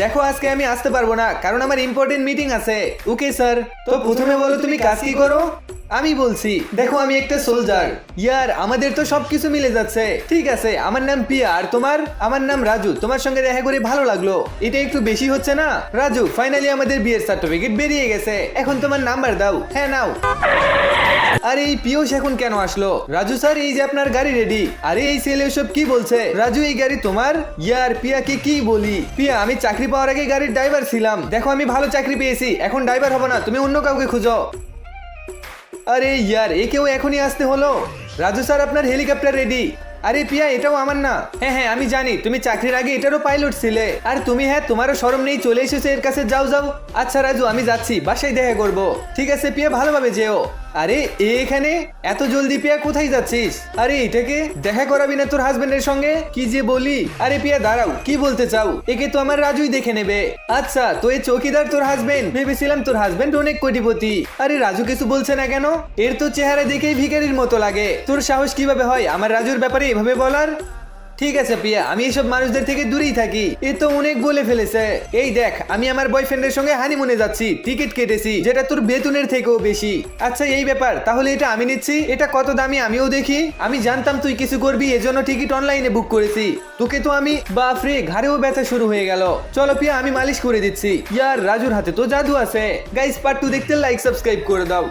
দেখো আজকে আমি আসতে পারবো না কারণ আমার ইম্পর্টেন্ট মিটিং আছে। Okay sir. তো প্রথমে বলো তুমি কাজ কি করো? আমি বলছি, দেখো আমি একটা সোলজার। ইয়ার আমাদের তো সবকিছু মিলে যাচ্ছে। ঠিক আছে, আমার নাম পিয়া আর তোমার? আমার নাম রাজু। তোমার সঙ্গে দেখা করে ভালো লাগলো। এটা একটু বেশি হচ্ছে না? রাজু, ফাইনালি আমাদের বিয়ের সার্টিফিকেট বেরিয়ে গেছে। এখন তোমার নাম্বার দাও। হ্যাঁ নাও। আরে এই পিয়ুষ এখন কেন আসলো? রাজু স্যার, এই যে আপনার গাড়ি রেডি। আরে এই ছেলে সব কি বলছে? রাজু, এই গাড়ি তোমার? ইয়ার পিয়াকে কি বলি? পিয়া, আমি চাকরি পাওয়ার আগে গাড়ির ড্রাইভার ছিলাম। দেখো আমি ভালো চাকরি পেয়েছি, এখন ড্রাইভার হবো না, তুমি অন্য কাউকে খুঁজো। আরে ইয়ার, একেও এখনই আসতে হলো। রাজু স্যার, আপনার হেলিকপ্টার রেডি। আরে পিয়া, এটাও আমার না। হ্যাঁ হ্যাঁ আমি জানি, তুমি চাকরির আগে এটারও পাইলট ছিলে। আর তুমি, হ্যাঁ তোমারও শরম নেই, চলে এসেছো এর কাছে। যাও যাও। আচ্ছা রাজু, আমি যাচ্ছি, বাসায় দেখা করবো। ঠিক আছে পিয়া, ভালোভাবে যেও। আরে এখানে এত জলদি? পিয়া কোথায় যাচ্ছিস? আরে এটাকে দেখা করাবি না তোর হাজবেন্ডের সঙ্গে? কি যে বলি। আরে পিয়া দাঁড়াও, কি বলতে চাও? একে তো আমার রাজুই দেখে নেবে। আচ্ছা, তো এই চৌকিদার তোর হাজবেন্ড? ভেবেছিলাম তোর হাজবেন্ড অনেক কোটিপতি। আরে রাজু কিছু বলছে না কেন? এর তো চেহারা দেখেই ভিখারির মতো লাগে। তোর সাহস কিভাবে হয় আমার রাজুর ব্যাপারে এভাবে বলার? ঠিক আছে পিয়া, আমি এসব মানুষদের থেকে দূরেই থাকি। এ তো অনেক বলে ফেলেছে। এই দেখ, আমি আমার বয়ফ্রেন্ডের সঙ্গে হানিমুনে যাচ্ছি, টিকিট কেটেছি, যেটা তোর বেতনের থেকেও বেশি। আচ্ছা এই ব্যাপার, তাহলে এটা আমি নিচ্ছি। এটা কত দামি আমিও দেখি। আমি জানতাম তুই কিছু করবি, এজন্য টিকিট অনলাইনে বুক করেছি। তোকে তো আমি, বাপরে, ঘাড়েও ব্যথা শুরু হয়ে গেল। চলো পিয়া, আমি মালিশ করে দিচ্ছি। ইয়ার রাজুর হাতে তো জাদু আছে। গাইস, পার্ট 2 দেখতে লাইক সাবস্ক্রাইব করে দাও।